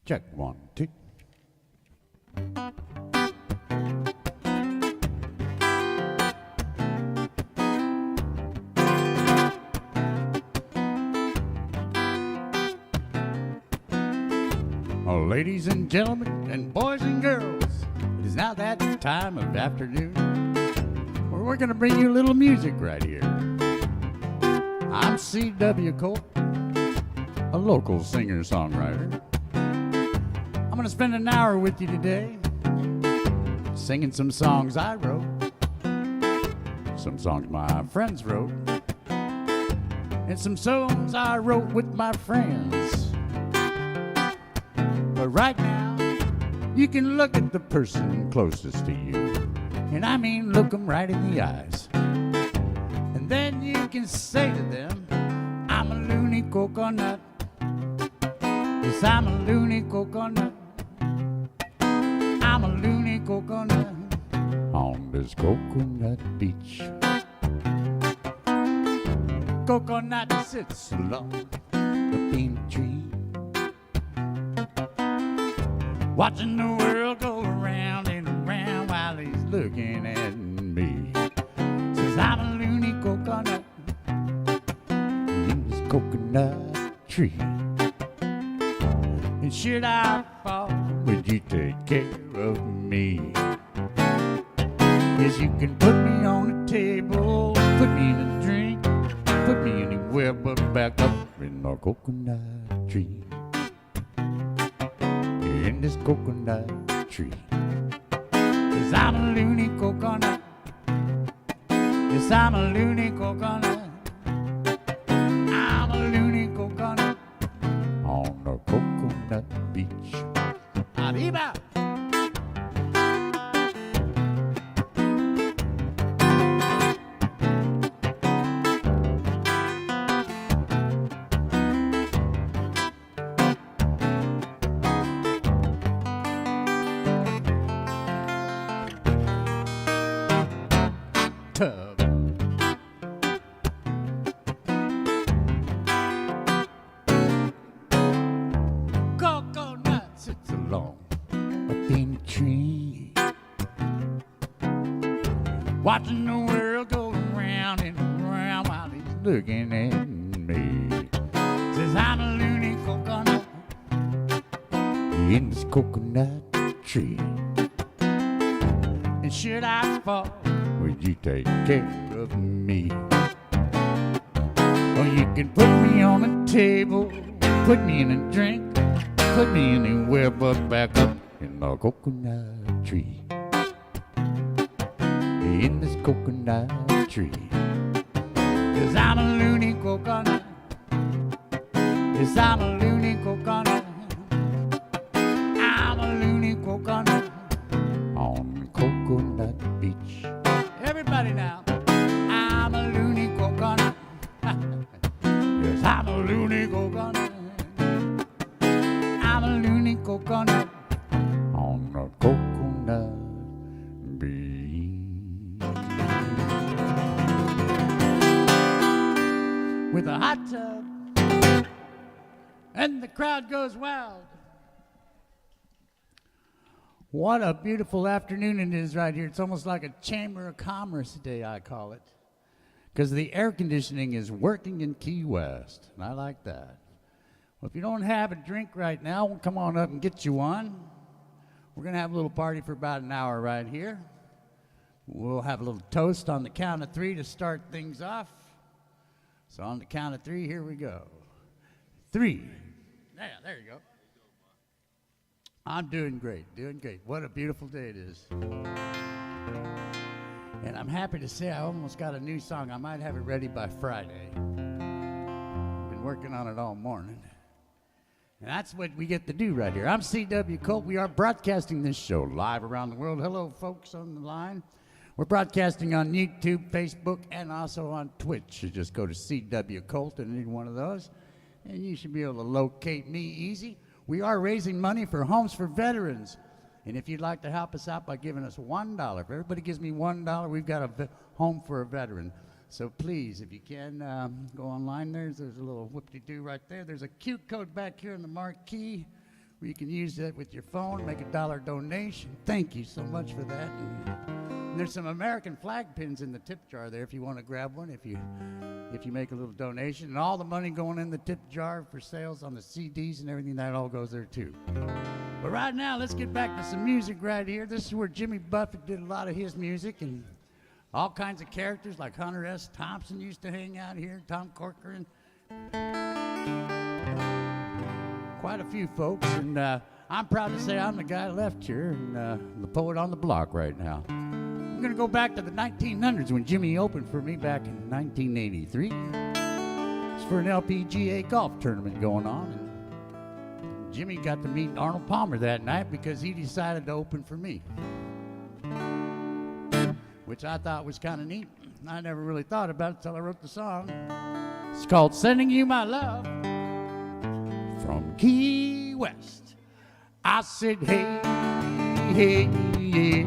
Check 1, 2. Oh, ladies and gentlemen, and boys and girls, it is now that time of afternoon where we're going to bring you a little music right here. I'm C.W. Colt, a local singer-songwriter. I'm going to spend an hour with you today singing some songs I wrote, some songs my friends wrote, and some songs I wrote with my friends. But right now, you can look at the person closest to you, and I mean look them right in the eyes. And then you can say to them, I'm a loony coconut. Yes, I'm a loony coconut. I'm a loony coconut on this coconut beach. Coconut sits along the bean tree, watching the world go around and around while he's looking at me. Says I'm a loony coconut in this coconut tree. And should I fall, would you take care of me? Yes, you can put me on the table, put me in a drink, put me anywhere but back up in the coconut tree. In this coconut tree. Yes, I'm a loony coconut. Yes, I'm a loony coconut. I'm a loony coconut on the coconut beach. Arriba! Tub. Coconut sits along a bean tree, watching the world go around and around while he's looking at me. Says I'm a loony coconut in this coconut tree. And should I fall, would you take care of me? Or you can put me on a table, put me in a drink, put me anywhere but back up in the coconut tree. In this coconut tree. 'Cause I'm a loony coconut. Yes, I'm a loony coconut. I'm a loony coconut on the coconut beach. Everybody now. I'm a loony coconut. Yes, I'm a loony coconut. I'm a loony coconut on the coconut beach. With a hot tub and the crowd goes wild. What a beautiful afternoon it is right here. It's almost like a Chamber of Commerce day, I call it, because the air conditioning is working in Key West, and I like that. Well, if you don't have a drink right now, we'll come on up and get you one. We're going to have a little party for about an hour right here. We'll have a little toast on the count of 3 to start things off. So on the count of 3, here we go. 3. Yeah, there you go. I'm doing great, doing great. What a beautiful day it is. And I'm happy to say I almost got a new song. I might have it ready by Friday. Been working on it all morning. And that's what we get to do right here. I'm C.W. Colt. We are broadcasting this show live around the world. Hello, folks on the line. We're broadcasting on YouTube, Facebook, and also on Twitch. You just go to C.W. Colt and any one of those, and you should be able to locate me easy. We are raising money for Homes for Veterans. And if you'd like to help us out by giving us $1, if everybody gives me $1, we've got a home for a veteran. So please, if you can, go online. There's a little whoop-de-doo right there. There's a cute code back here in the marquee. where you can use that with your phone, make $1 donation. Thank you so much for that. And there's some American flag pins in the tip jar there if you want to grab one, if you make a little donation. And all the money going in the tip jar for sales on the CDs and everything, that all goes there too. But right now, let's get back to some music right here. This is where Jimmy Buffett did a lot of his music, and all kinds of characters like Hunter S. Thompson used to hang out here, Tom Corcoran. Quite a few folks, and I'm proud to say I'm the guy left here and the poet on the block right now. I'm going to go back to the 1900s when Jimmy opened for me back in 1983. It's for an LPGA golf tournament going on, and Jimmy got to meet Arnold Palmer that night because he decided to open for me, which I thought was kind of neat. I never really thought about it until I wrote the song. It's called Sending You My Love from Key West. I said, hey, hey, yeah,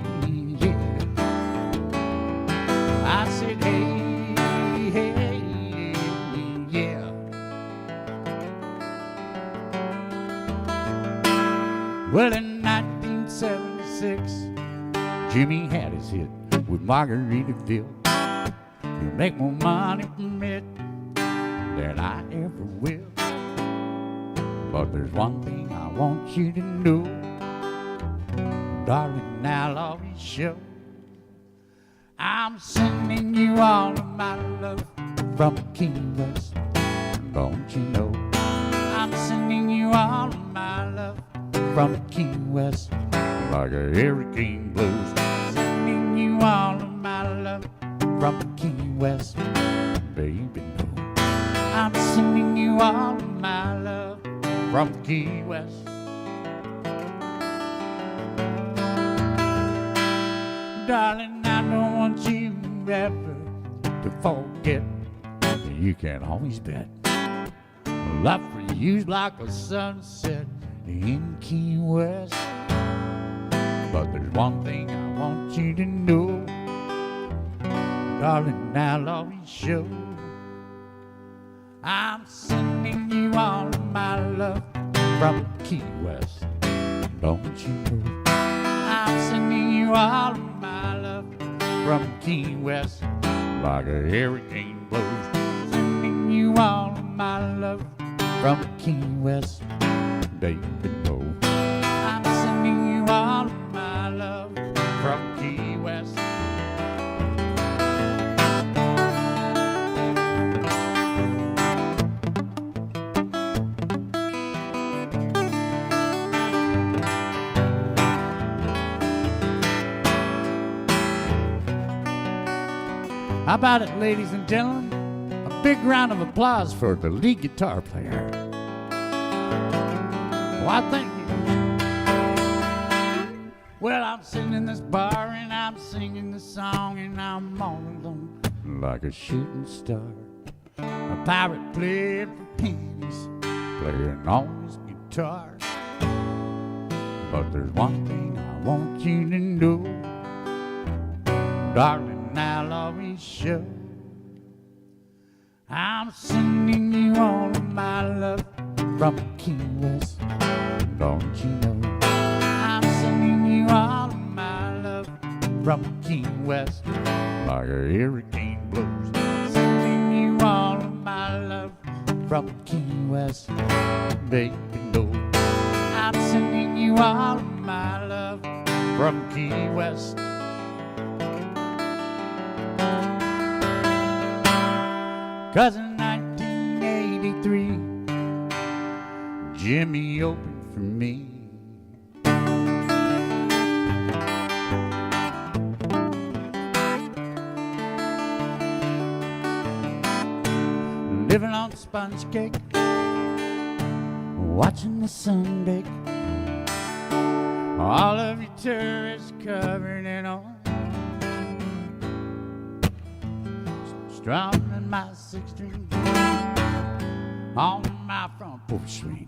yeah. I said, hey, hey, yeah. Well, in 1976, Jimmy had his hit with Margaritaville. You'll make more money from it than I ever will. But there's one thing I want you to know, darling, I'll always show. I'm sending you all of my love from Key West, don't you know? I'm sending you all of my love from Key West, like a hurricane blows. Sending you all of my love from Key West, baby, no. I'm sending you all of my love from Key West. Darling, I don't want you ever to forget that you can always bet love for you's like a sunset in Key West. But there's one thing I want you to know, darling, I'll always show. I'm sending you all of my love from Key West, don't you know? I'm sending you all of my love from Key West, like a hurricane blows. Sending you all of my love from Key West, baby, no. I'm sending you all of my love from Key West. How about it, ladies and gentlemen? A big round of applause for the lead guitar player. Why, thank you. Well, I'm sitting in this bar and I'm singing this song and I'm all alone like a shooting star. A pirate playing for pennies, playing on his guitar. But there's one thing I want you to know, darling, I'll always show. I'm sending you all of my love from Key West, don't you know? I'm sending you all of my love from Key West, like a hurricane blows. Sending you all of my love from Key West, baby, no. I'm sending you all of my love from Key West. Cause in 1983, Jimmy opened for me. Living on sponge cake, watching the sun bake. All of you tourists covered in oil, strumming my six-string on my front porch swing,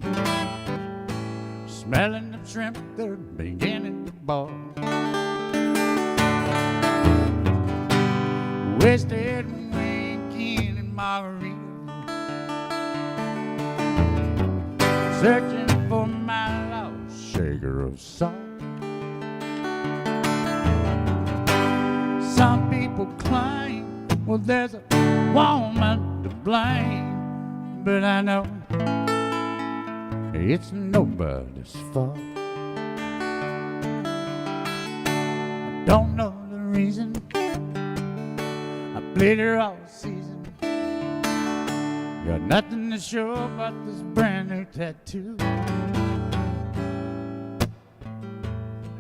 smelling the shrimp, they're beginning to boil. Wasted winking and margarita, searching for my lost shaker of salt. Some people claim, well, there's a woman to blame, but I know it's nobody's fault. I don't know the reason, I played her all season. Got nothing to show but this brand new tattoo,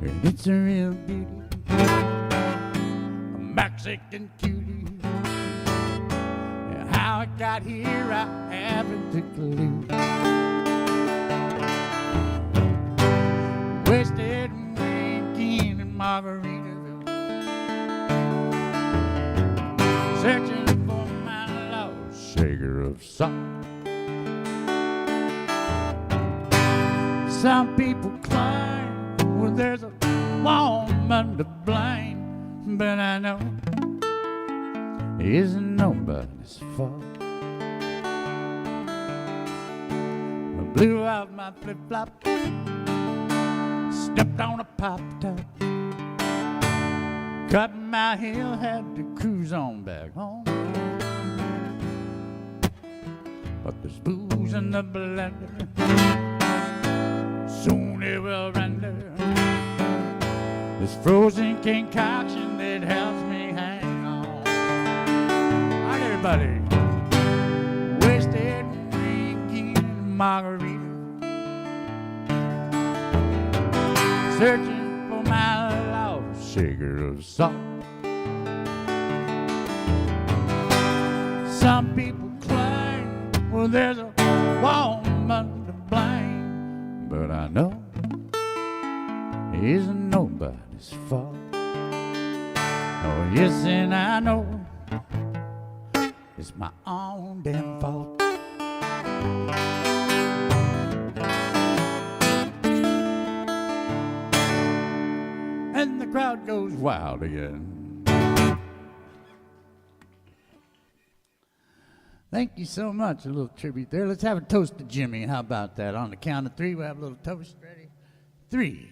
and it's a real beauty, a Mexican cutie. And how it got here I haven't a clue. Wasted weekend in Margaritaville, searching for my lost shaker of salt. Some people claim, well, there's a woman to blame, but I know it isn't nobody's fault. I blew out my flip-flop, stepped on a pop top, cut my heel, had to cruise on back home. But there's booze in the blender, soon it will render. This frozen concoction that helps me hang on. All right, everybody. Wasted drinking margarita, searching for my lost shaker of salt. Some people claim, well, there's a woman to blame, but I know it isn't nobody's fault. Oh, yes, and I know it's my own damn fault. And the crowd goes wild again. Thank you so much. A little tribute there. Let's have a toast to Jimmy. How about that? On the count of three, we'll have a little toast. Ready? 3.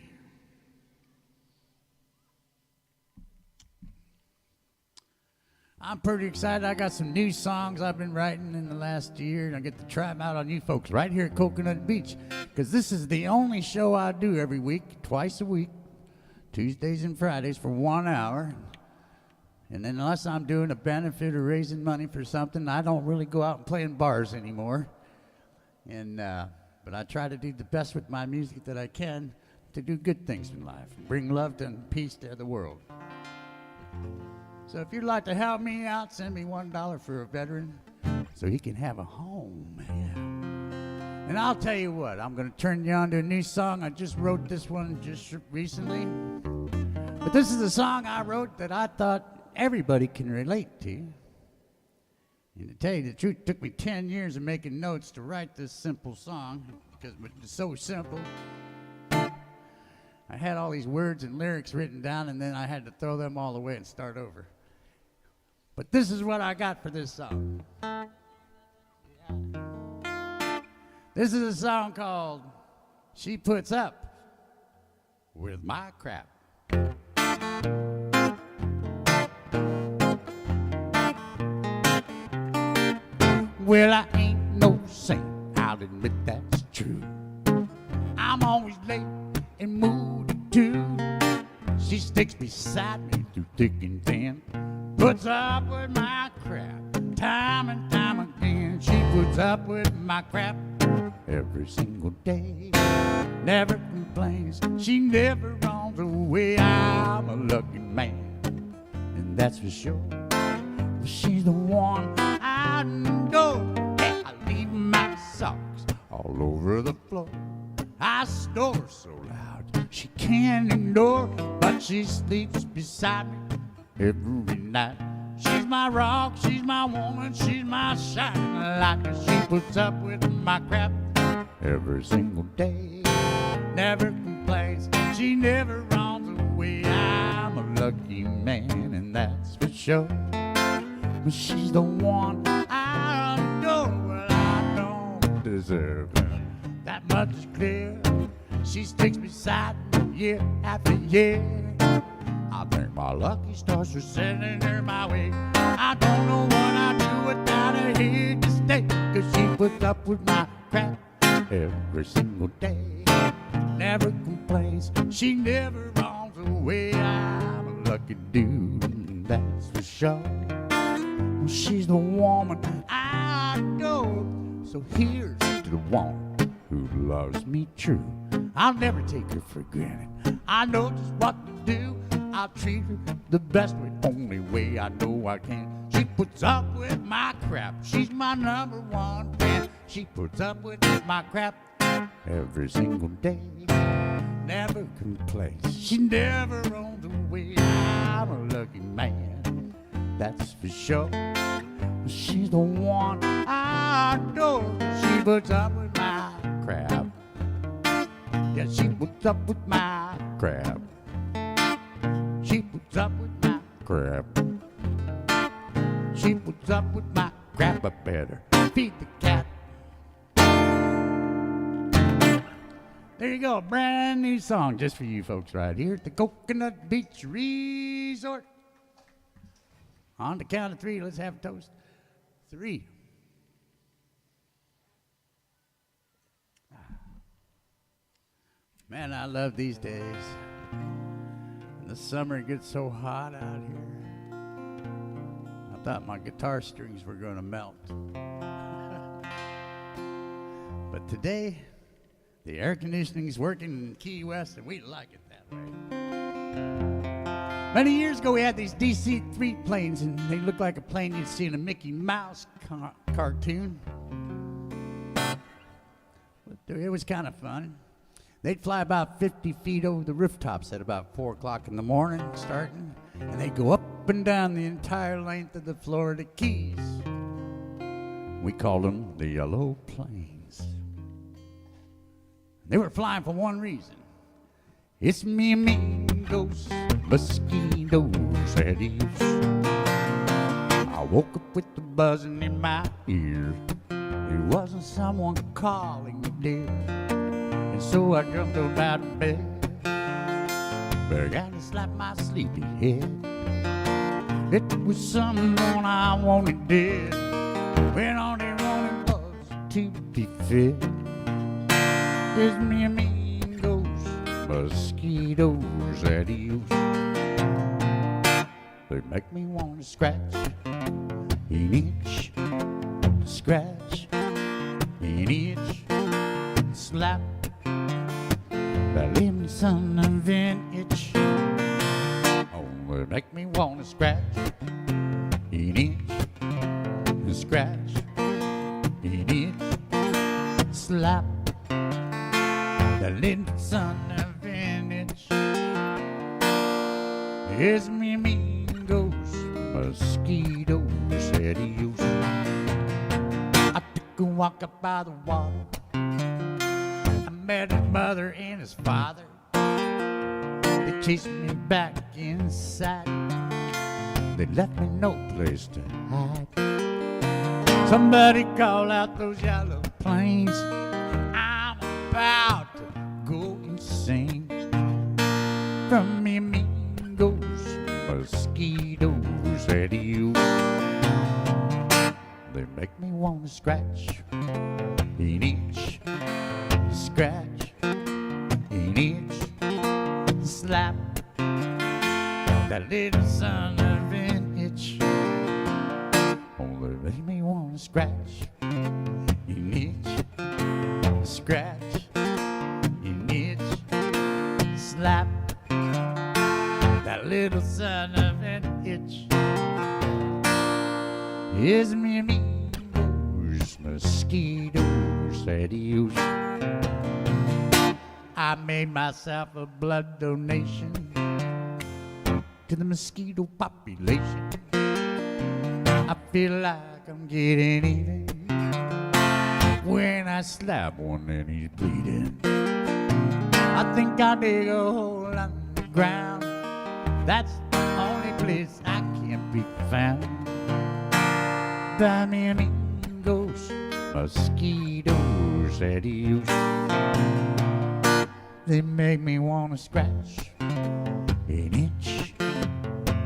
I'm pretty excited. I got some new songs I've been writing in the last year, and I get to try them out on you folks right here at Coconut Beach, because this is the only show I do every week, twice a week, Tuesdays and Fridays for 1 hour. And then unless I'm doing a benefit or raising money for something, I don't really go out and play in bars anymore. And but I try to do the best with my music that I can to do good things in life, bring love and peace to the world. So if you'd like to help me out, send me $1 for a veteran so he can have a home. Yeah. And I'll tell you what, I'm going to turn you on to a new song. I just wrote this one just recently. But this is a song I wrote that I thought everybody can relate to. And to tell you the truth, it took me 10 years of making notes to write this simple song, because it's so simple. I had all these words and lyrics written down, and then I had to throw them all away and start over. But this is what I got for this song. This is a song called She Puts Up With My Crap. Well, I ain't no saint, I'll admit that's true. I'm always late and moody too. She sticks beside me through thick and thin, puts up with my crap time and time again. She puts up with my crap every single day, never complains, she never runs away. I'm a lucky man, and that's for sure. She's the one I know. Hey, I leave my socks all over the floor. I snore so loud she can't ignore, but she sleeps beside me every night. She's my rock, she's my woman, she's my shining light. She puts up with my crap every single day, never complains, she never runs away. I'm a lucky man, and that's for sure. But she's the one I adore. Well, I don't deserve her, that much is clear. She sticks beside me year after year. I think my lucky stars are sending her my way. I don't know what I'd do without her here to stay, 'cause she puts up with my crap every single day. Never complains, she never runs away. I'm a lucky dude, that's for sure. She's the woman I adore. So here's to the one who loves me true. I'll never take her for granted. I know just what to do. I'll treat her the best way, only way I know I can. She puts up with my crap. She's my number one fan. She puts up with my crap every single day. Never complains. She never runs away. I'm a lucky man, that's for sure. She's the one I adore. She puts up with my crap. Yeah, she puts up with my crap. She puts up with my crap. She puts up with my crap. I better feed the cat. There you go, a brand new song just for you folks right here at the Coconut Beach Resort. On the count of three, let's have a toast. 3. Man, I love these days. In the summer, it gets so hot out here. I thought my guitar strings were going to melt. But today, the air conditioning's working in Key West, and we like it that way. Many years ago, we had these DC-3 planes, and they looked like a plane you'd see in a Mickey Mouse cartoon. But it was kind of fun. They'd fly about 50 feet over the rooftops at about 4 o'clock in the morning, starting, and they'd go up and down the entire length of the Florida Keys. We called them the Yellow Planes. They were flying for one reason. It's me, amigos, mosquitoes, adios. I woke up with the buzzing in my ear. It wasn't someone calling me dear. And so I jumped up out of bed, began to slap my sleepy head. It was someone I wanted dead, when all they wanted was to be fed. It's me, amigos, mosquitoes, adios. They make me want to scratch an itch, scratch an itch, slap that little son of an itch. Oh, they make me want to scratch an itch, scratch an itch, slap the little son of an itch. It's me, amigos, mosquitoes, adios. I took a walk up by the water. I met his mother and his father. They chased me back inside. They left me no place to hide. Somebody call out those yellow planes. I'm about to go insane. From me, amigos, mosquitoes, adios. They make me want to scratch an itch, scratch an itch, slap that little son of an itch. Oh, they make me want to scratch an itch, scratch an itch, slap that little son of an itch. Is me, amigos, mosquitoes, adios. I made myself a blood donation to the mosquito population. I feel like I'm getting even when I slap one and he's bleeding. I think I'll dig a hole underground. That's the only place I can't be found. By me, amigos, mosquitoes, adios. they make me want to scratch an itch,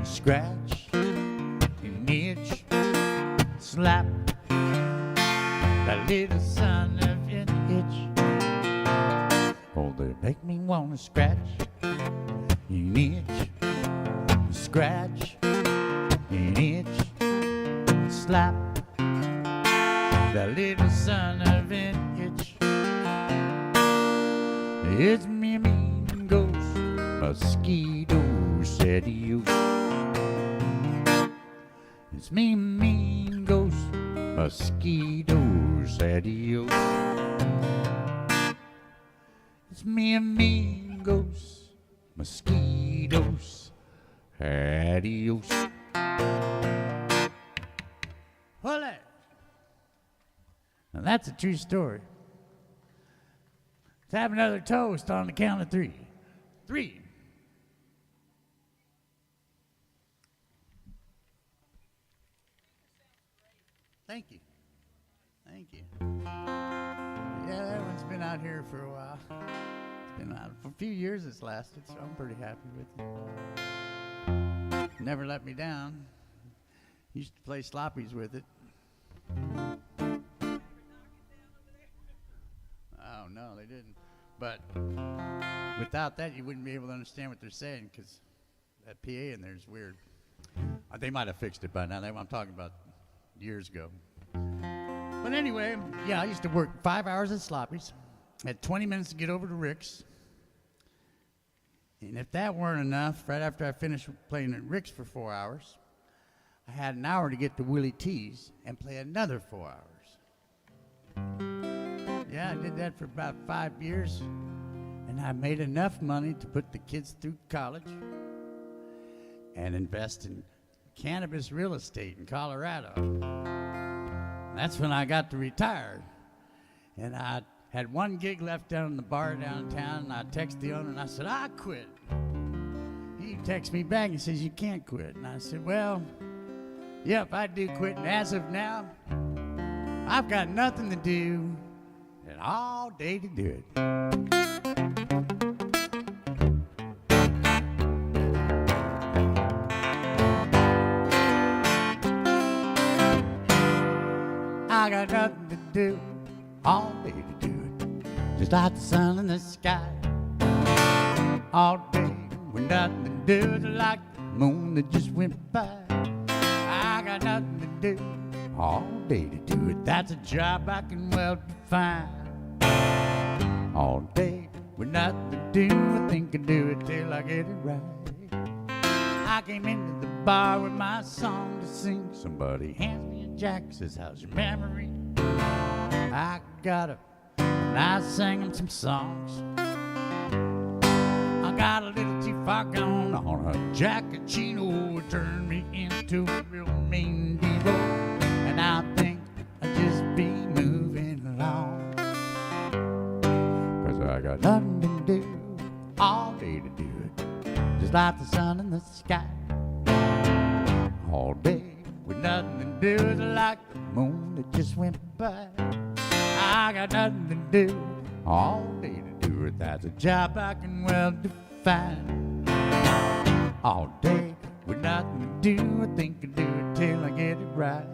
scratch an itch, slap the little son of an itch. Oh, they make me want to scratch an itch, scratch an itch, slap the little son of an itch. It's me, mean ghost, mosquito, said you. It's me, mean ghost, mosquito, said you. It's me, mean ghost, mosquitoes, adios. Hold it. Now that's a true story. Let's have another toast on the count of three. 3. Thank you. Thank you. Yeah, that one's been out here for a while. It's been out for a few years it's lasted, so I'm pretty happy with it. Never let me down. Used to play sloppies with it. Oh, no, they didn't. But without that, you wouldn't be able to understand what they're saying because that PA in there is weird. They might have fixed it by now. I'm talking about years ago. But anyway, yeah, I used to work 5 hours at Sloppy's. Had 20 minutes to get over to Rick's. And if that weren't enough, right after I finished playing at Rick's for 4 hours, I had an hour to get to Willie T's and play another 4 hours. Yeah, I did that for about 5 years. And I made enough money to put the kids through college and invest in cannabis real estate in Colorado. That's when I got to retire. And I had one gig left down in the bar downtown, and I texted the owner, and I said, I quit. He texted me back and says, you can't quit. And I said, well, yep, I do quit. And as of now, I've got nothing to do and all day to do it. I got nothing to do, all day to do it, just like the sun in the sky. All day with nothing to do, just like the moon that just went by. I got nothing to do, all day to do it, that's a job I can well define. All day with nothing to do, I think I do it till I get it right. I came into the bar with my song to sing. Somebody hands me a jack, says, how's your memory? I got up and I sang him some songs. I got a little too far gone on a jackachino. It turned me into a real mean divo. And I think I'll just be moving along, 'cause I got nothing to do, all day to do it, just like the sun in the sky. All day with nothing to do, it's like the moon that just went by. I got nothing to do, all day to do it, that's a job I can well define. All day with nothing to do, I think I do it till I get it right.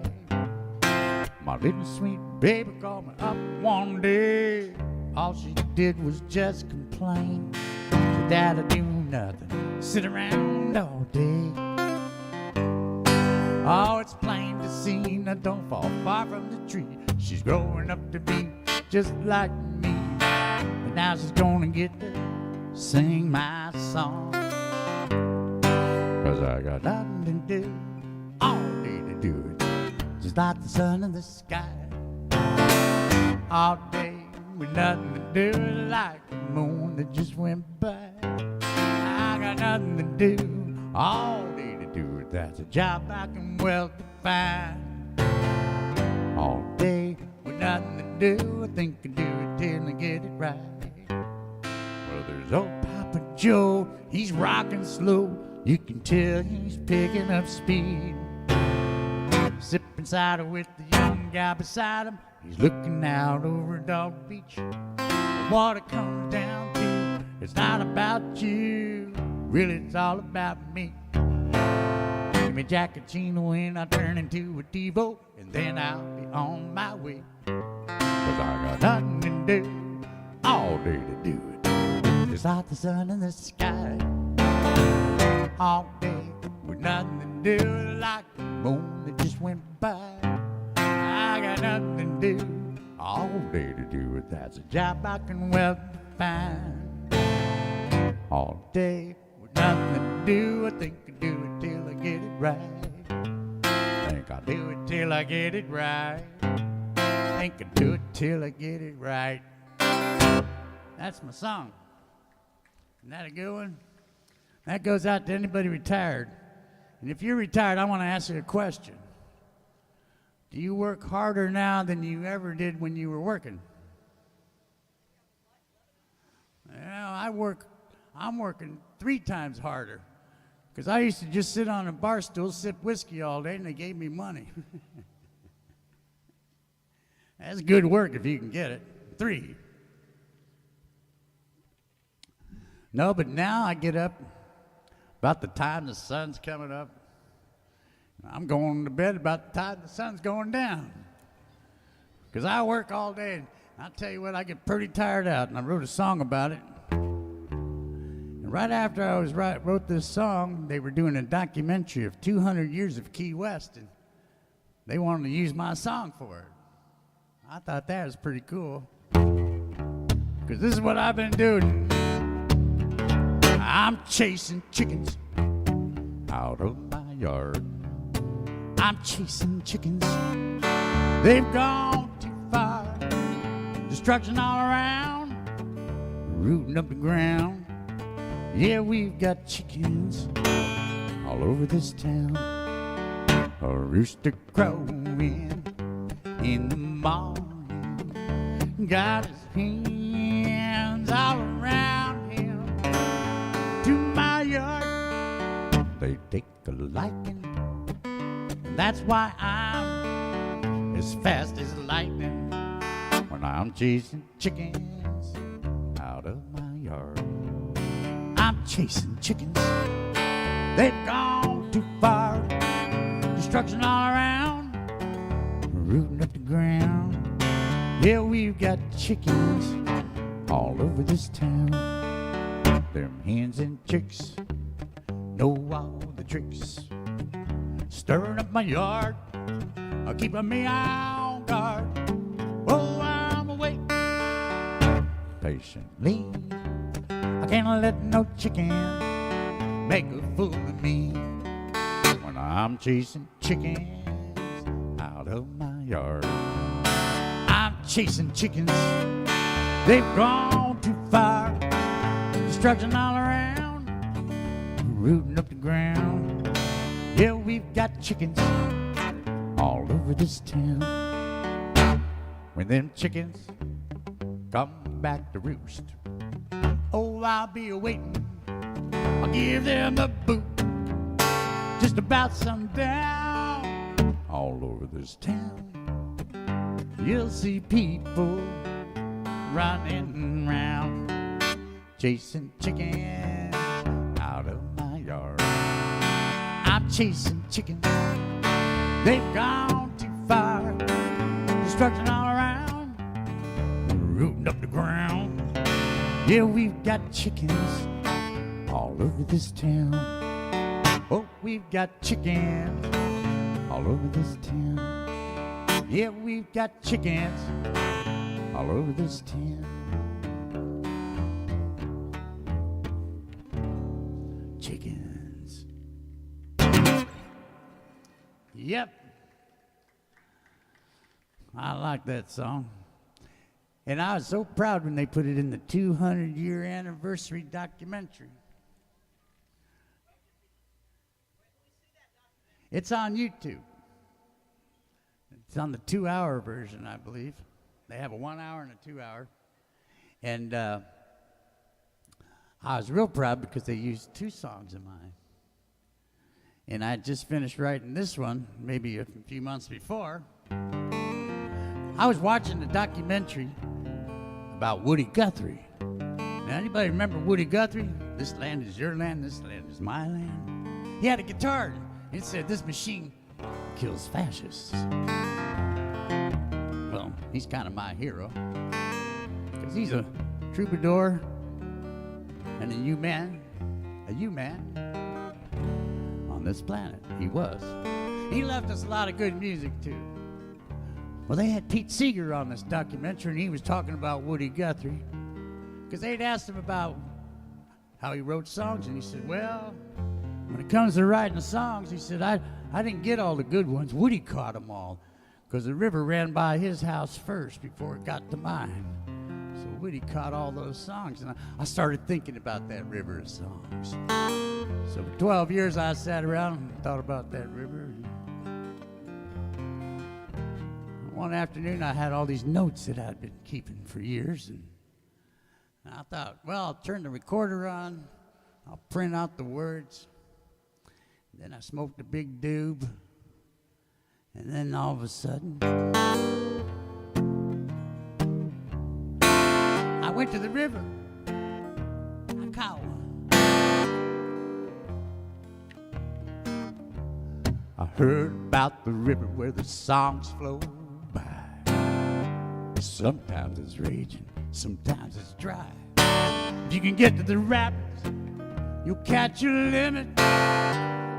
My little sweet baby called me up one day. All she did was just complain. Said that I do nothing, sit around all day. Oh, it's plain to see, now don't fall far from the tree. She's growing up to be just like me, and now she's gonna get to sing my song. 'Cause I got nothing to do, all day to do it, just like the sun in the sky. All day with nothing to do, like the moon that just went by. I got nothing to do, all day to do it, that's a job I can well define. All day with nothing to do, I think I do it till I get it right. Well, there's old Papa Joe, he's rocking slow, you can tell he's picking up speed. Sipping cider with the young guy beside him, he's looking out over Dog Beach. Water comes down to It's not about you, really it's all about me. Give me Giacchino and I'll turn into a Devo, and then I'll be on my way. 'Cause I got nothing to do all day to do it. Just like the sun in the sky all day with nothing to do, like the moon that just went by. I got nothing to do all day to do it. That's a job I can well find. All day with nothing to do, I think I do it till I get it right. Think I'll do it till I get it right. Think I'll do it till I get it right. That's my song. Isn't that a good one? That goes out to anybody retired. And if you're retired, I want to ask you a question. Do you work harder now than you ever did when you were working? Yeah, I'm working 3 times harder. Because I used to just sit on a bar stool, sip whiskey all day, and they gave me money. That's good work if you can get it. 3. No, but now I get up about the time the sun's coming up. I'm going to bed about the time the sun's going down. Because I work all day, and I'll tell you what, I get pretty tired out, and I wrote a song about it. And right after I wrote this song, they were doing a documentary of 200 years of Key West, and they wanted to use my song for it. I thought that was pretty cool. Because this is what I've been doing. I'm chasing chickens out of my yard. I'm chasing chickens. They've gone too far. Destruction all around, rooting up the ground. Yeah, we've got chickens all over this town. A rooster crowing in the morning, got his hands all around him. To my yard, they take a liking. That's why I'm as fast as lightning when I'm chasing chickens out of my yard. I'm chasing chickens. They've gone too far. Destruction all around, rooting up the ground. Yeah, we've got chickens all over this town. Them hens and chicks know all the tricks. Stirring up my yard, keeping me on guard. Oh, I'm awake patiently. I can't let no chicken make a fool of me when I'm chasing chickens out of my yard. I'm chasing chickens. They've gone too far. Destruction all around, rooting up the ground. Yeah, we've got chickens all over this town. When them chickens come back to roost, oh, I'll be waiting. I'll give them the boot just about sundown. All over this town, you'll see people running around, chasing chickens out of my yard. I'm chasing chickens. They've gone too far. Destruction all around, rooting up the ground. Yeah, we've got chickens all over this town. Oh, we've got chickens all over this town. Yeah, we've got chickens all over this town. Chickens. Yep. I like that song. And I was so proud when they put it in the 200-year anniversary documentary. It's on YouTube. It's on the 2-hour version, I believe. They have a 1 hour and a 2 hour. And I was real proud because they used 2 songs of mine. And I just finished writing this one maybe a few months before. I was watching a documentary about Woody Guthrie. Now, anybody remember Woody Guthrie? This land is your land, this land is my land. He had a guitar. It said, this machine kills fascists. Well, he's kind of my hero, because he's a troubadour and a U-man on this planet. He was. He left us a lot of good music, too. Well, they had Pete Seeger on this documentary, and he was talking about Woody Guthrie, because they'd asked him about how he wrote songs, and he said, well, when it comes to writing the songs, he said, I didn't get all the good ones. Woody caught them all, because the river ran by his house first before it got to mine. So Woody caught all those songs, and I started thinking about that river of songs. So for 12 years, I sat around and thought about that river. One afternoon, I had all these notes that I'd been keeping for years, and I thought, well, I'll turn the recorder on, I'll print out the words. Then I smoked a big doob, and then all of a sudden, I went to the river. I caught one. I heard about the river where the songs flow by. Sometimes it's raging, sometimes it's dry. If you can get to the rapids, you'll catch your limit.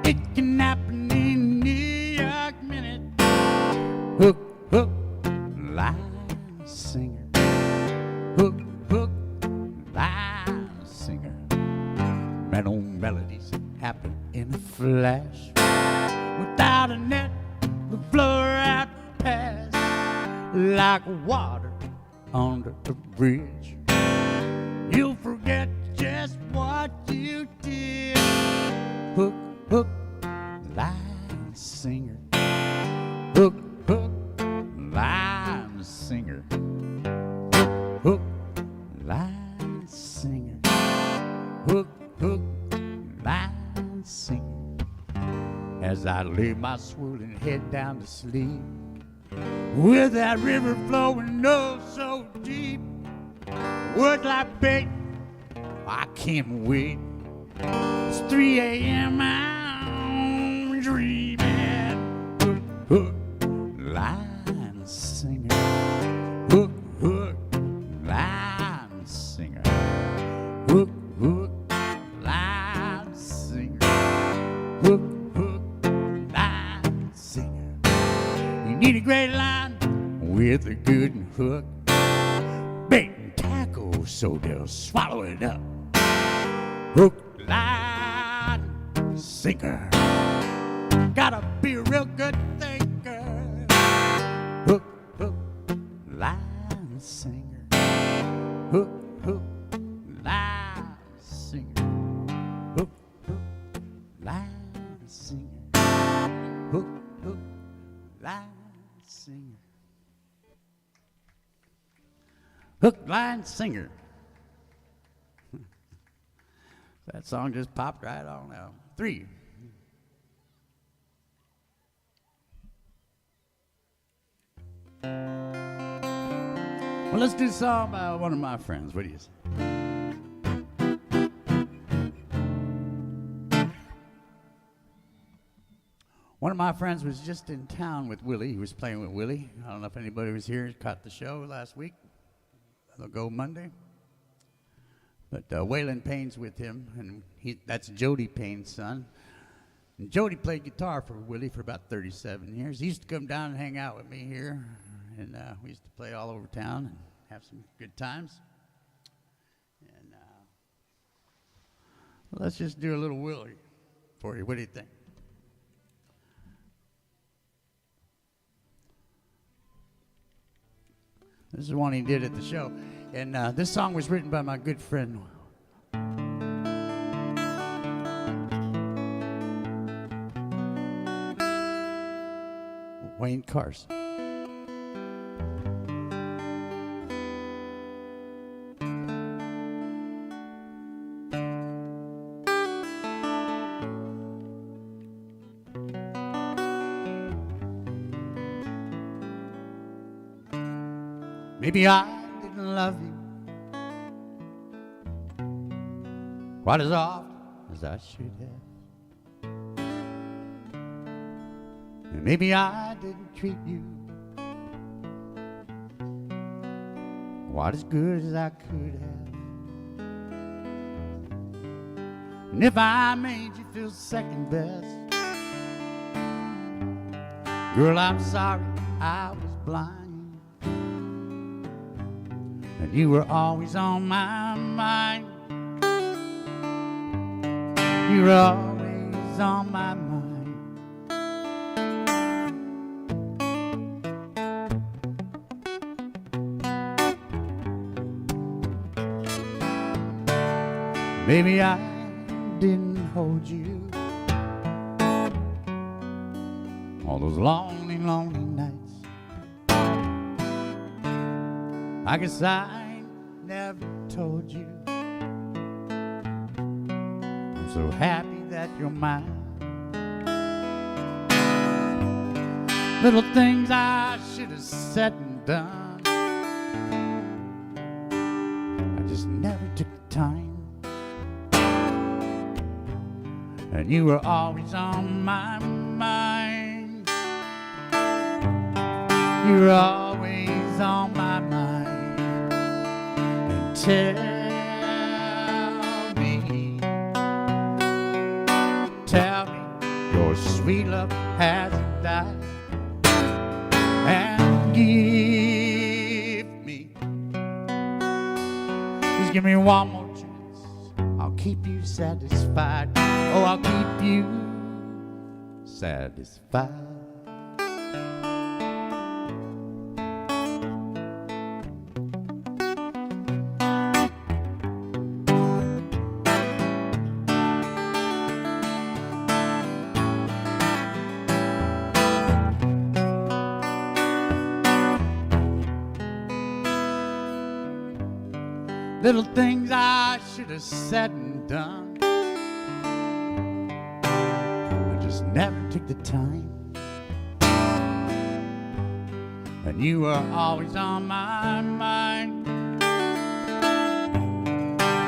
It can happen in New York minute. Hook, hook, line, singer. Hook, hook, line, singer. Melodies happen in a flash. Without a net, the floor out pass like water under a bridge. You'll forget just what you did. Hook, hook, line, singer. Hook, hook, line, singer. Hook, hook, line, singer. Hook, hook, line, singer. As I lay my swirling head down to sleep, with that river flowing oh so deep, words like bait, I can't wait. It's 3 a.m. I'm dreaming. Hook, hook, line, singer. Hook, hook, line, singer. Hook, hook, line, singer. Hook, hook, line, singer. You need a great line with a good hook. Bait and tackle so they'll swallow it up. Hook, line, sinker. Gotta be a real good thinker. Hook, hook, line, singer. Hook, hook, line, singer. Hook, hook, line, singer. Hook, hook, line, singer. Hook, line, singer. That song just popped right on out. 3. Well, let's do a song by one of my friends. What do you say? One of my friends was just in town with Willie. He was playing with Willie. I don't know if anybody was here, caught the show last week. They'll go Monday. But Waylon Payne's with him, and that's Jody Payne's son. And Jody played guitar for Willie for about 37 years. He used to come down and hang out with me here, and we used to play all over town and have some good times. And let's just do a little Willie for you. What do you think? This is one he did at the show. And this song was written by my good friend Wayne Carson. Maybe I didn't love you quite as often as I should have. And maybe I didn't treat you quite as good as I could have. And if I made you feel second best, girl, I'm sorry I was blind. And you were always on my mind. You were always on my mind. Maybe I didn't hold you all those lonely, lonely nights. I guess I never told you I'm so happy that you're mine. Little things I should have said and done, I just never took the time. And you were always on my mind. You were always on my mind. And tell me, your sweet love hasn't died. And just give me one more chance. I'll keep you satisfied. Oh, I'll keep you satisfied. Little things I should have said and done, never took the time. And you were always on my mind.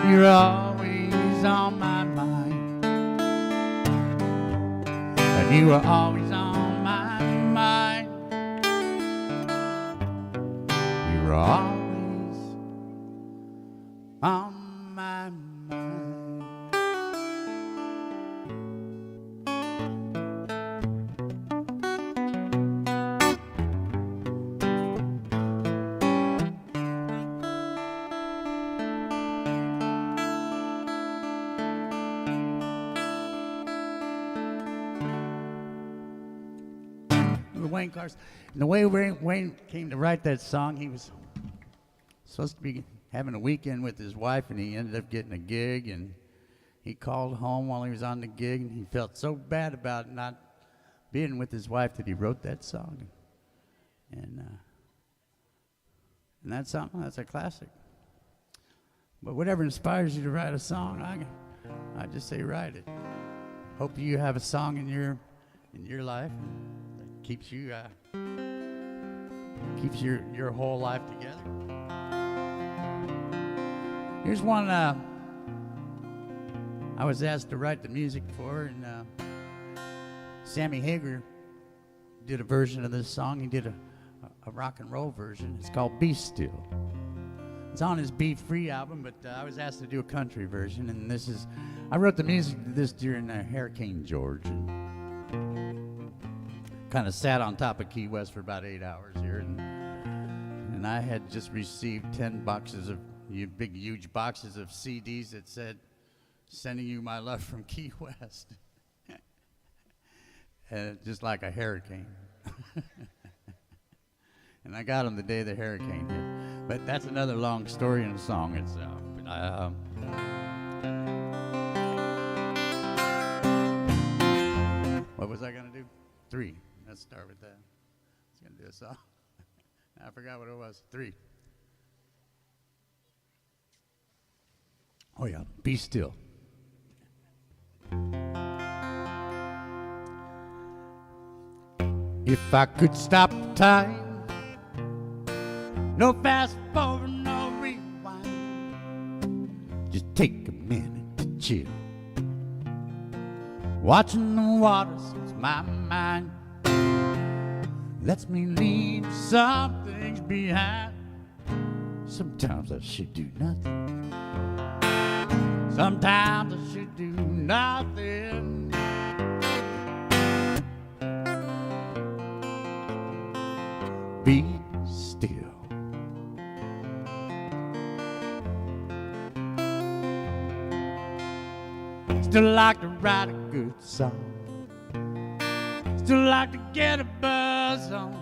You're always on my mind. And you were always on my mind. You were always on my mind. Wayne Carson. And the way Wayne came to write that song, he was supposed to be having a weekend with his wife, and he ended up getting a gig, and he called home while he was on the gig, and he felt so bad about not being with his wife that he wrote that song. And that's something, that's a classic. But whatever inspires you to write a song, I just say write it. Hope you have a song in your life that keeps you keeps your whole life together. Here's one I was asked to write the music for, and Sammy Hagar did a version of this song. He did a rock and roll version. It's called Be Still. It's on his Be Free album, but I was asked to do a country version, and I wrote the music to this during Hurricane George, and kind of sat on top of Key West for about 8 hours here, and I had just received 10 boxes of big, huge boxes of CDs that said, "Sending you my love from Key West," and just like a hurricane. And I got them the day the hurricane hit. But that's another long story in the song itself. What was I going to do? 3. Let's start with that. I was going to do a song. I forgot what it was. 3. Oh, yeah. Be still. If I could stop time, no fast forward, no rewind, just take a minute to chill. Watching the water soothes my mind, lets me leave some things behind. Sometimes I should do nothing. Sometimes I should do nothing. Be still. Still like to write a good song. Still like to get a buzz on.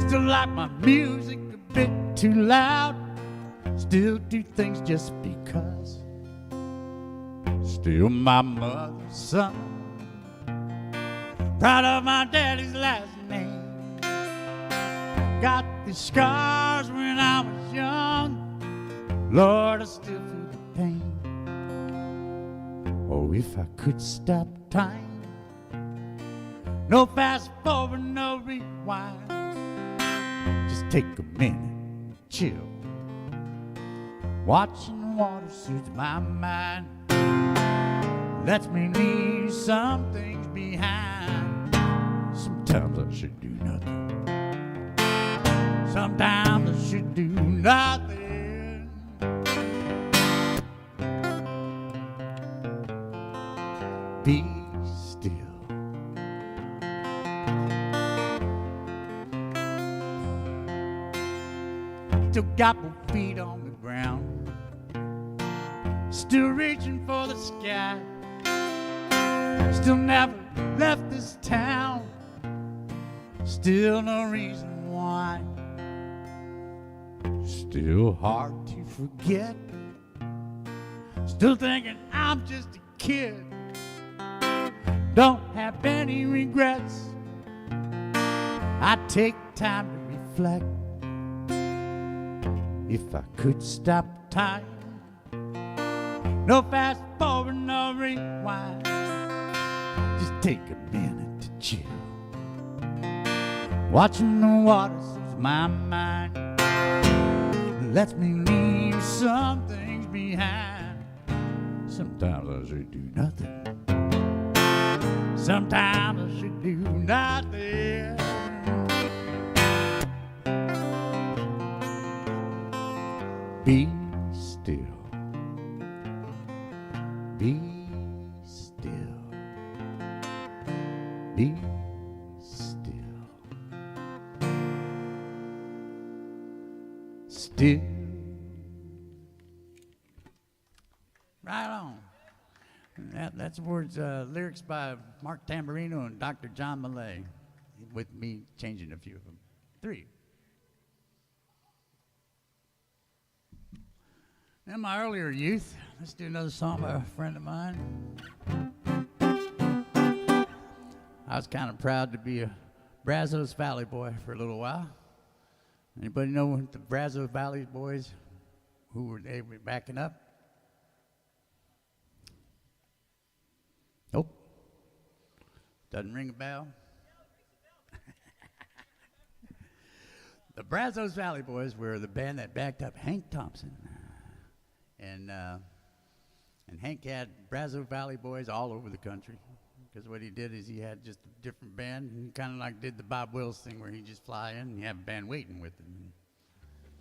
Still like my music a bit too loud. Still do things just because. Still my mother's son. Proud of my daddy's last name. Got the scars when I was young. Lord, I still feel the pain. Oh, if I could stop time. No fast forward, no rewind. Just take a minute, chill. Watching the water soothes my mind. Lets me leave some things behind. Sometimes I should do nothing. Sometimes I should do nothing. Be still. Still got my feet on the ground. Still reaching for the sky. Still never left this town. Still no reason why. Still hard to forget. Still thinking I'm just a kid. Don't have any regrets. I take time to reflect. If I could stop time. No fast forward, no rewind. Just take a minute to chill. Watching the water soothes my mind. Lets me leave some things behind. Sometimes I should do nothing. Sometimes I should do nothing. Be still. Be still. Be still. Still. Right on. That's words, lyrics by Mark Tamburino and Dr. John Millay, with me changing a few of them. 3. In my earlier youth, let's do another song by a friend of mine. I was kind of proud to be a Brazos Valley boy for a little while. Anybody know the Brazos Valley boys? Who were they backing up? Nope. Doesn't ring a bell. The Brazos Valley Boys were the band that backed up Hank Thompson. And Hank had Brazos Valley Boys all over the country. Because what he did is he had just a different band. And he kind of like did the Bob Wills thing where he just fly in and you have a band waiting with him.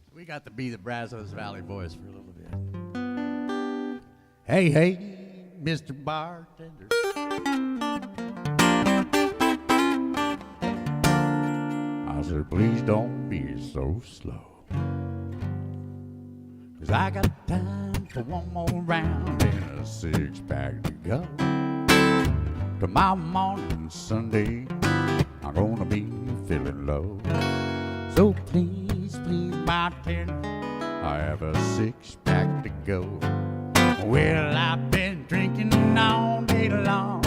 So we got to be the Brazos Valley Boys for a little bit. Hey, hey, Mr. Bartender. I said, please don't be so slow. 'Cause I got time for one more round and a 6-pack to go. Tomorrow morning, Sunday, I'm gonna be feeling low. So please, please, bartender, I have a 6-pack to go. Well, I've been drinking all day long,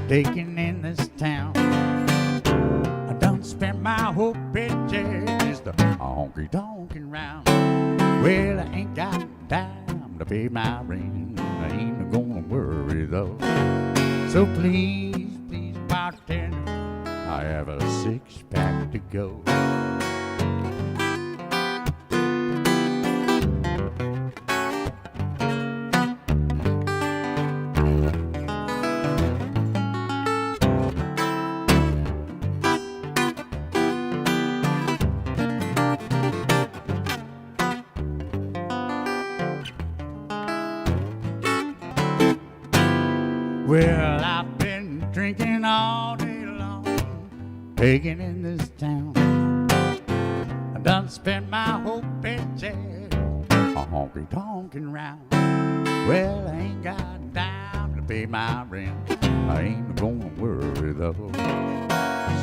taking in this town. I done spent my whole paycheck just a honky-tonkin' round. Well, I ain't got time to pay my rent, I ain't gonna worry though. So please, please, bartender, I have a 6-pack to go. Well, I've been drinking all day long, taking in this town. I done spent my whole paycheck a honky-tonkin' round. Well, I ain't got a dime to pay my rent. I ain't gonna worry though.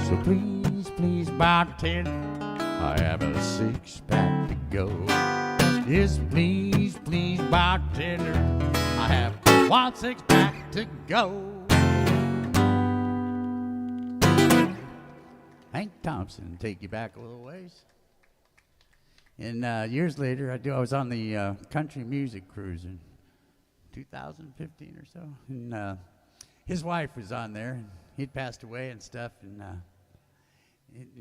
So please, please, bartender, I have a six-pack to go. Yes, please, please, bartender, I have 1 six-pack to go. Hank Thompson, take you back a little ways. And years later, I was on the country music cruise in 2015 or so. And his wife was on there, and he'd passed away and stuff. And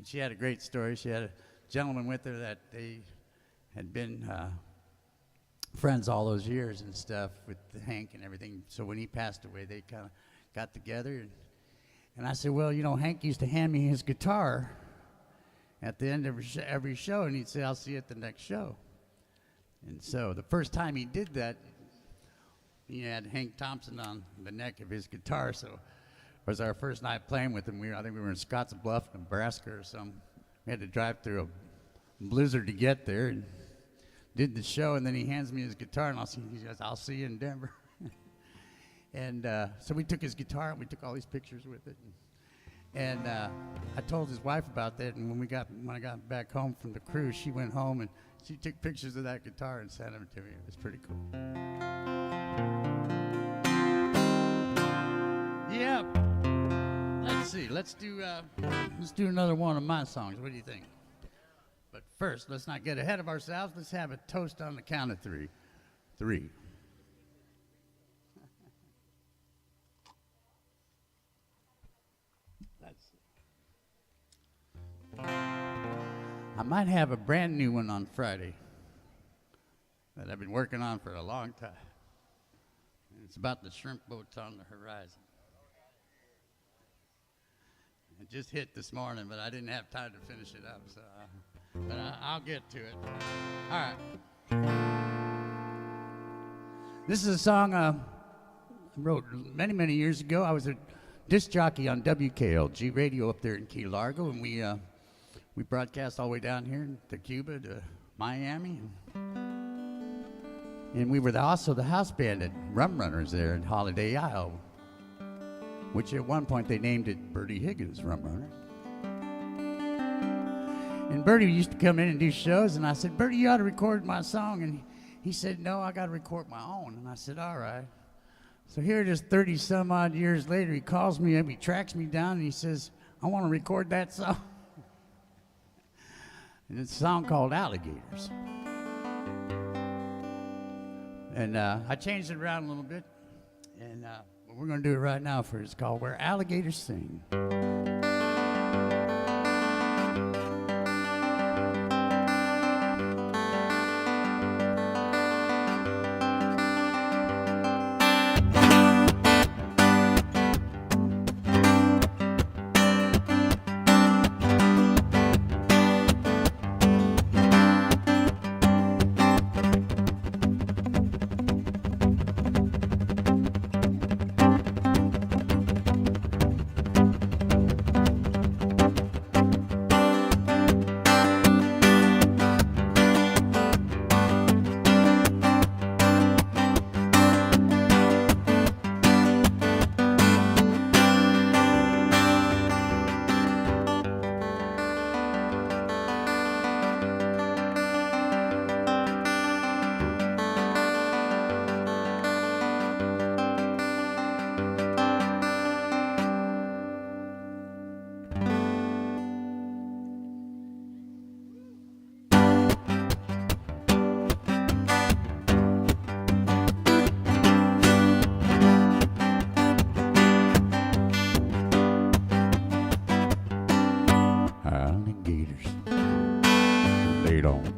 she had a great story. She had a gentleman with her that they had been friends all those years and stuff with Hank and everything. So when he passed away, they kind of got together. And I said, well, you know, Hank used to hand me his guitar at the end of every show, and he'd say, I'll see you at the next show. And so the first time he did that, he had Hank Thompson on the neck of his guitar. So it was our first night playing with him. I think we were in Scottsbluff, Nebraska or something. We had to drive through a blizzard to get there, and did the show, and then he hands me his guitar, and he says, I'll see you in Denver. And so we took his guitar, and we took all these pictures with it. And I told his wife about that, and when I got back home from the cruise, she went home, and she took pictures of that guitar and sent them to me. It was pretty cool. Yeah. Let's see. Let's do another one of my songs. What do you think? But first, let's not get ahead of ourselves. Let's have a toast on the count of three. 3. I might have a brand new one on Friday that I've been working on for a long time. It's about the shrimp boats on the horizon. It just hit this morning, but I didn't have time to finish it up, so but I'll get to it. All right. This is a song I wrote many, many years ago. I was a disc jockey on WKLG radio up there in Key Largo, and we broadcast all the way down here to Cuba, to Miami. And we were also the house band at Rum Runners there in Holiday Isle, which at one point they named it Bertie Higgins Rum Runner. And Bertie used to come in and do shows, and I said, Bertie, you ought to record my song. And he said, no, I got to record my own. And I said, all right. So here it is 30 some odd years later, he calls me up, he tracks me down, and he says, I want to record that song. And it's a song called Alligators. And I changed it around a little bit, and we're going to do it right now for it's called Where Alligators Sing.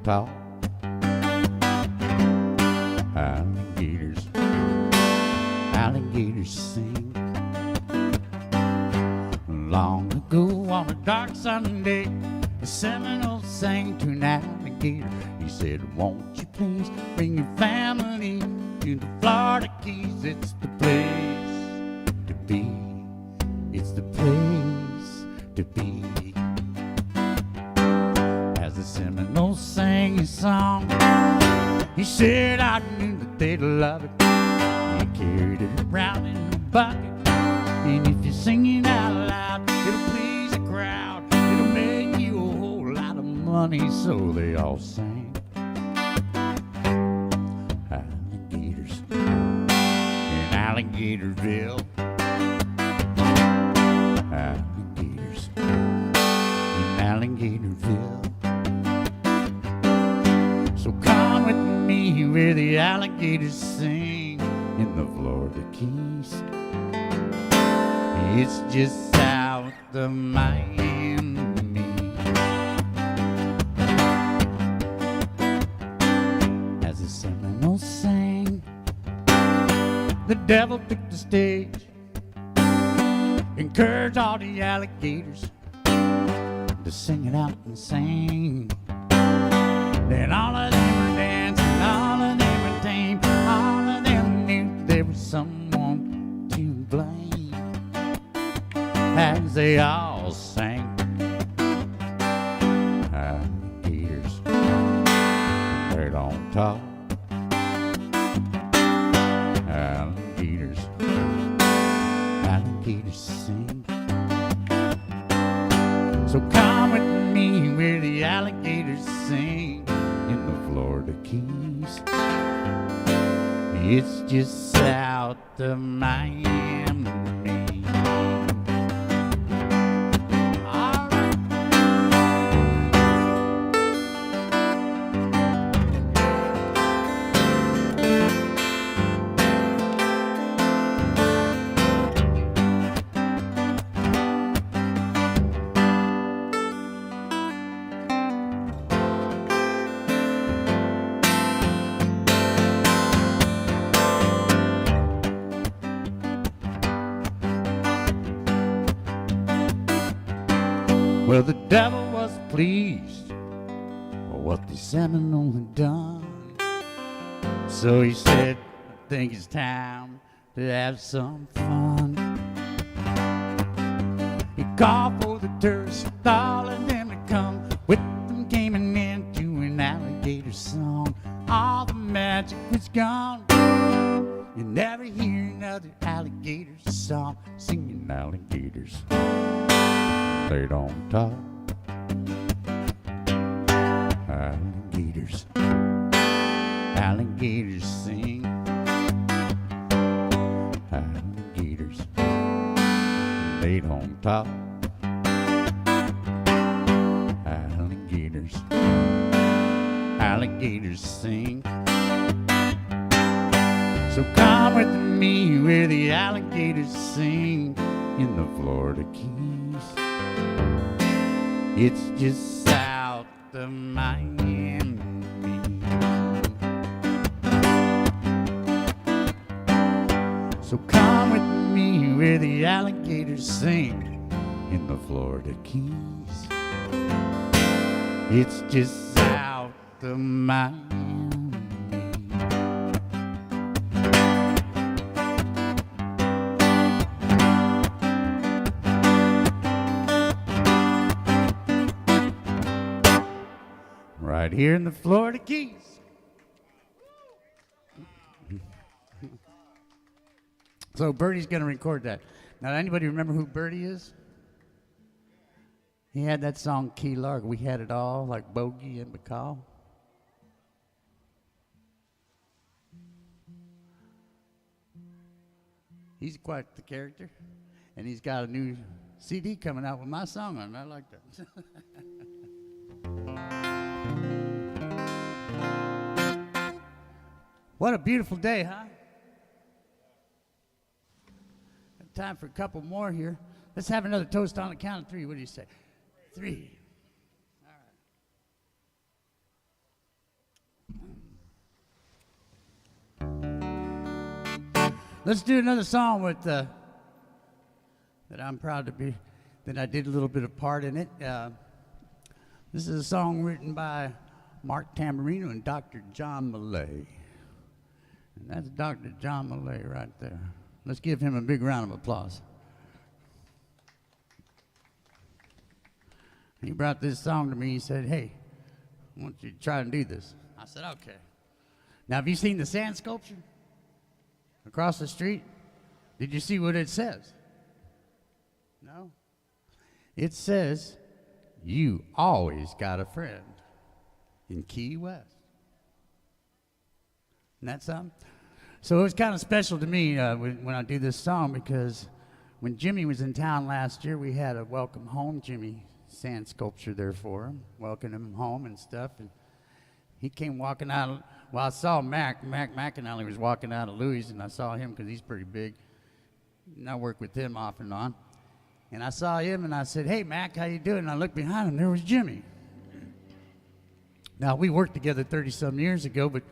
Talk. Alligators sing. Long ago on a dark Sunday, the Seminole sang to an alligator. He said, won't you please bring your family to the Florida Keys? It's the place be. It's the place to be. As the Seminoles sang his song, he said, I knew that they'd love it. He carried it around in a bucket. And if you sing it out loud, it'll please the crowd. It'll make you a whole lot of money. So they all sang alligators in Alligatorsville. Alligators in Alligatorsville. So come with me where the alligators sing in the Florida Keys. It's just south of Miami. As the Seminoles sang, the devil took the stage, encouraged all the alligators to sing it out and sing. Then all of them were dancing, all of them were tame, all of them knew there was someone to blame. As they all sang alligators, they don't talk. Alligators, alligators sing. So come with me where the alligators sing in the Florida Keys. It's just south of Miami. Well, the devil was pleased with what the Seminole had done. So he said, I think it's time to have some fun. He called for the tourists, all of them to come. With them came an end to an alligator song. All the magic was gone. You never hear another alligator song singing alligators. They don't talk. Alligators, alligators sing. Alligators, they don't talk. Alligators, alligators sing. So come with me where the alligators sing in the Florida Keys. It's just south of Miami. So come with me where the alligators sing in the Florida Keys. It's just south of Miami. Right here in the Florida Keys. So Bertie's going to record that. Now, anybody remember who Bertie is? He had that song, Key Largo. We had it all, like Bogey and McCall. He's quite the character. And he's got a new CD coming out with my song on it. I like that. What a beautiful day, huh? Time for a couple more here. Let's have another toast on the count of three. What do you say? 3. All right. Let's do another song with that I'm proud to be, that I did a little bit of part in it. This is a song written by Mark Tamarino and Dr. John Millay. And that's Dr. John Millay right there. Let's give him a big round of applause. He brought this song to me. He said, hey, I want you to try and do this. I said, okay. Now, have you seen the sand sculpture across the street? Did you see what it says? No? It says, you always got a friend in Key West. Isn't that something? So it was kind of special to me when I do this song, because when Jimmy was in town last year, we had a welcome home Jimmy sand sculpture there for him, welcoming him home and stuff. And he came walking out. Well, I saw Mac McAnally was walking out of Louis, and I saw him because he's pretty big. And I work with him off and on. And I saw him, and I said, hey, Mac, how you doing? And I looked behind him. There was Jimmy. Now, we worked together 30-some years ago, but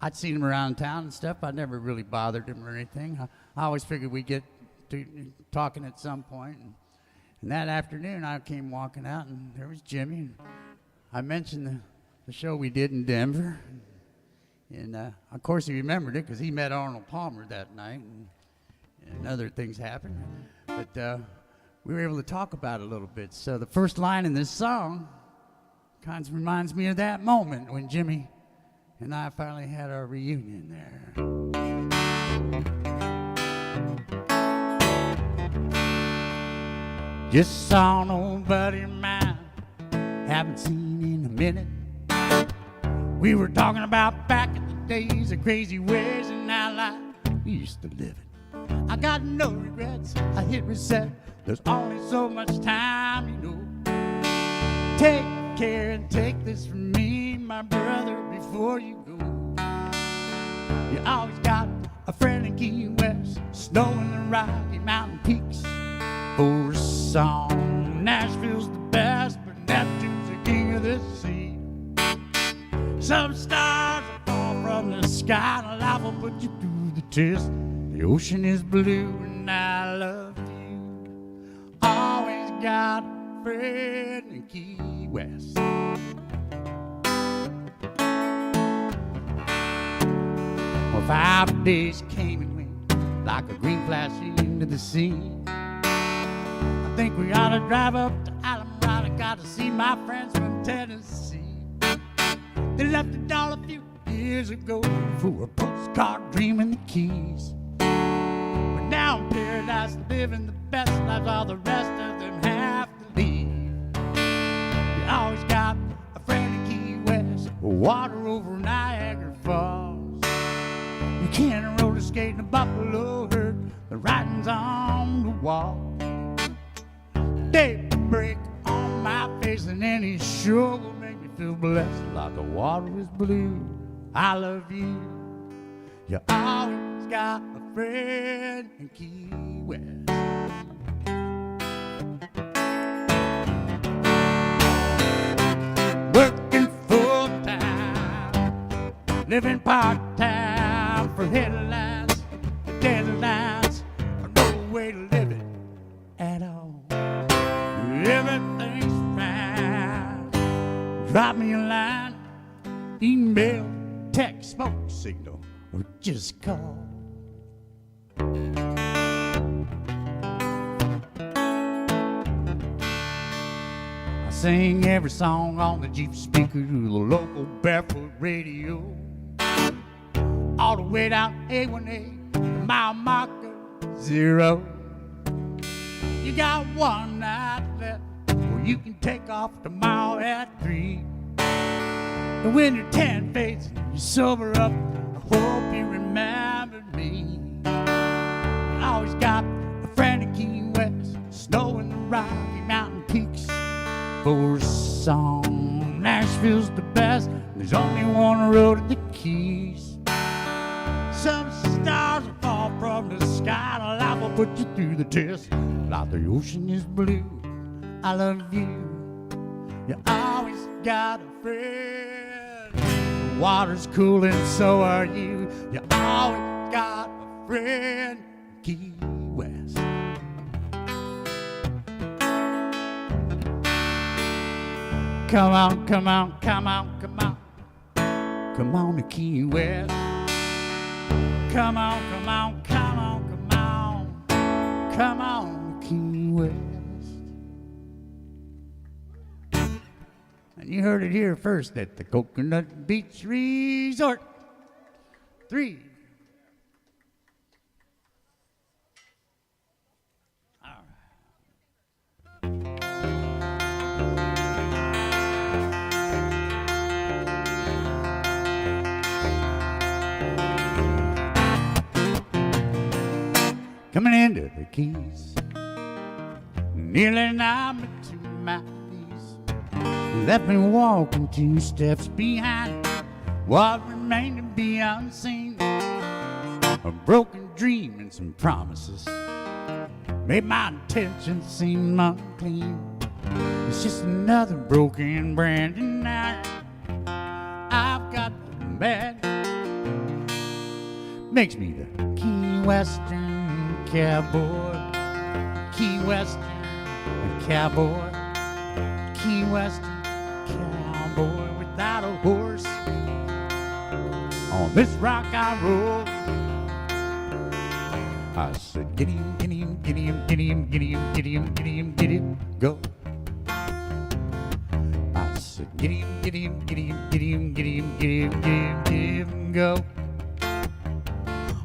I'd seen him around town and stuff. I never really bothered him or anything. I always figured we'd get to talking at some point. And that afternoon, I came walking out, and there was Jimmy. And I mentioned the show we did in Denver. And, of course, he remembered it because he met Arnold Palmer that night, and other things happened. But we were able to talk about it a little bit. So the first line in this song kind of reminds me of that moment when Jimmy and I finally had our reunion there. Just saw an old buddy of mine, haven't seen in a minute. We were talking about back in the days, the crazy ways and now life we used to live it. I got no regrets, I hit reset. There's only so much time, you know. Take care and take this from me, my brother, before you go. You always got a friend in Key West, snow in the Rocky Mountain peaks. For a song, Nashville's the best, but Neptune's the king of the sea. Some stars will fall from the sky, and life will put you through the test. The ocean is blue, and I love you. Always got a friend in Key West. Well, 5 days came and went like a green flash into the sea. I think we ought to drive up to Alamo. Got to see my friends from Tennessee. They left it all a few years ago for a postcard dream in the Keys. But now in paradise, living the best lives all the rest of them have to leave. You always got a friend in Key West, water over Niagara Falls. You can't roller skate in a buffalo herd, the writing's on the wall. Daybreak on my face, and any sure will make me feel blessed like the water is blue. I love you. You always got a friend in Key West. Working full time, living part time for headlines, deadlines, no way to live it at all. Everything's fine. Drop me a line, email, text, smoke signal, or just call. I sing every song on the Jeep speaker to the local barefoot radio, all the way down A1A, the mile marker 0. You got one night left, or you can take off tomorrow at 3. And when your tan fades and you sober up, I hope you remember me. I always got a friend in Key West, snow in the Rocky Mountain peaks. For a song, Nashville's the best, there's only one road to the Keys. Some stars will fall from the sky, and life will put you through the test. Like the ocean is blue, I love you. You always got a friend. The water's cool and so are you. You always got a friend. Key West. Come on, come on, come on, come on. Come on to Key West. Come on, come on, come on, Come on, Key West. And you heard it here first at the Coconut Beach Resort. 3. Coming into the Keys, nearly now me to my knees. Left me walking 2 steps behind what remained to be unseen. A broken dream and some promises made my intentions seem unclean. It's just another broken brand and I've got the bad. Makes me the Key Western cowboy, Key Western cowboy, Key Western cowboy without a horse. On this rock I roll. I said, get him, get him, get him, get him, get him, get him, get him, get him, go. I said, get him, get him, get him, get him, get him, get him, get him, get him, go.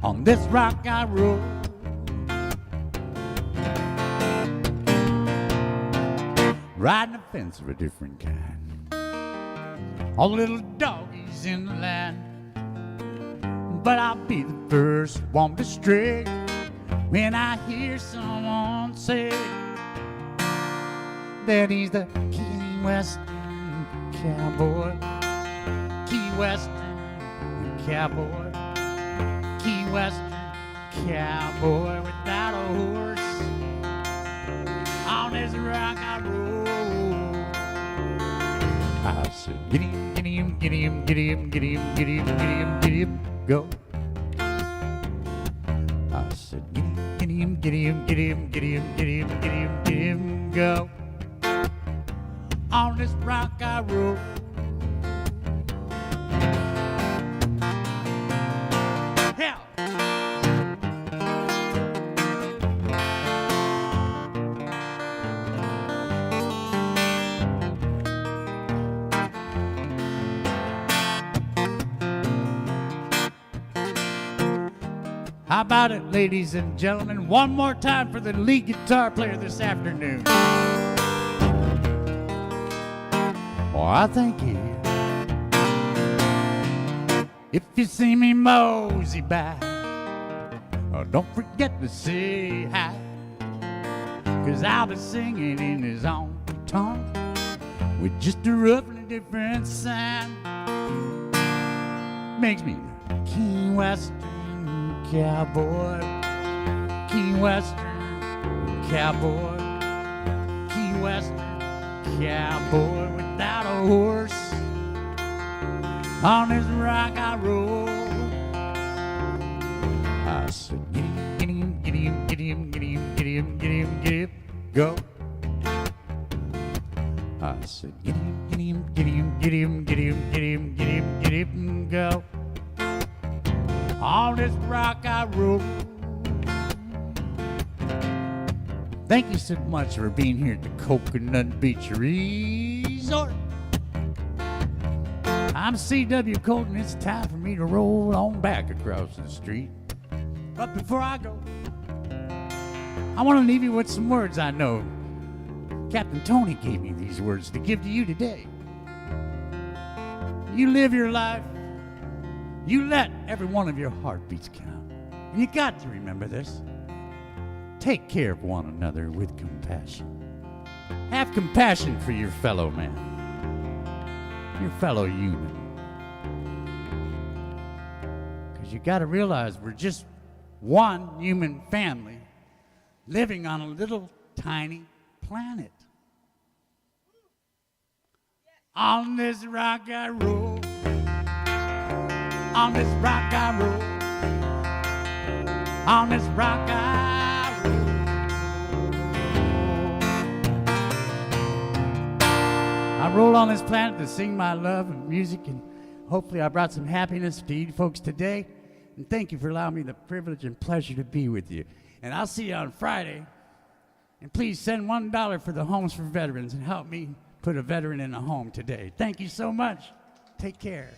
On this rock I roll. Riding a fence of a different kind. All the little doggies in the land. But I'll be the first one to stray when I hear someone say that he's the Key Western cowboy, Key Western cowboy, Key Western cowboy without a horse. On this rock I roll. I said, get him, get him, get him, get him, get him, get him, get him, get him, go. I said, get him, get him, get him, get him, get him, get him, get him, go. On this rock I roll. Hell. How about it, ladies and gentlemen? One more time for the lead guitar player this afternoon. Oh, I thank you. If you see me mosey by, oh, don't forget to say hi, 'cause I'll be singing in his own tongue with just a rough and a different sound. Makes me the Key Western cowboy, Key Western cowboy, Key Western cowboy without a horse. On this rock I roll. I said, get him, get him, get him, get him, get him, get him, get him, go. I said, get him, get him, get him, get him, get him, get him, get him, get him, go. On this rock I roll. Thank you so much for being here at the Coconut Beach Resort. I'm C.W. Colt, and it's time for me to roll on back across the street. But before I go, I want to leave you with some words I know. Captain Tony gave me these words to give to you today. You live your life. You let every one of your heartbeats count. And you got to remember this. Take care of one another with compassion. Have compassion for your fellow man, your fellow human. Because you got to realize we're just one human family living on a little tiny planet. On this rock I roll. On this rock I roll. On this rock I roll. I roll on this planet to sing my love and music, and hopefully I brought some happiness to you folks today. And thank you for allowing me the privilege and pleasure to be with you. And I'll see you on Friday. And please send $1 for the Homes for Veterans and help me put a veteran in a home today. Thank you so much. Take care.